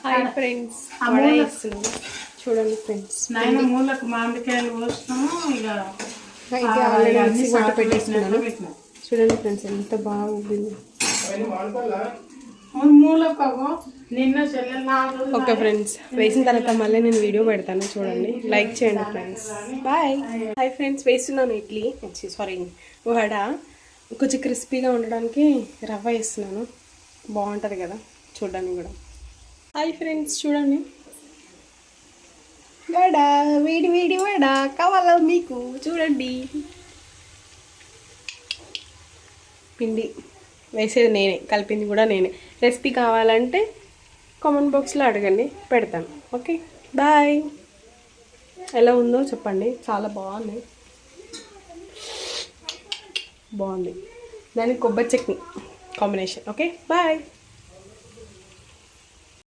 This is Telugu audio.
హాయ్ ఫ్రెండ్స్, వడ వేస్తున్నాను చూడండి ఫ్రెండ్స్. నాయన మూలకు మామిడికాయలు పోస్తున్నాము. ఇక ఇది ఆల్రెడీ మిక్సీ కొట్టి పెట్టేస్తున్నాను. చూడండి ఫ్రెండ్స్ ఎంత బాగా ఉబ్బింది. మూలకు నిన్న చెల్లెలు. ఓకే ఫ్రెండ్స్, వేసిన తర్వాత మళ్ళీ నేను వీడియో పెడతాను చూడండి. లైక్ చేయండి ఫ్రెండ్స్. బాయ్. హాయ్ ఫ్రెండ్స్, వేస్తున్నాను ఇడ్లీ వడ. కొంచెం క్రిస్పీగా ఉండడానికి రవ్వ వేస్తున్నాను. బాగుంటుంది కదా చూడడానికి కూడా. హాయ్ ఫ్రెండ్స్, చూడండి వడ, వేడి వేడి వడ కావాలా మీకు? చూడండి, పిండి వేసేది నేనే, కలిపింది కూడా నేనే. రెసిపీ కావాలంటే కామెంట్ బాక్స్లో అడగండి, పెడతాను. Okay bye. ఎలా ఉందో చెప్పండి. చాలా బాగుంది. దానికి కొబ్బరి చట్నీ కాంబినేషన్. Okay bye.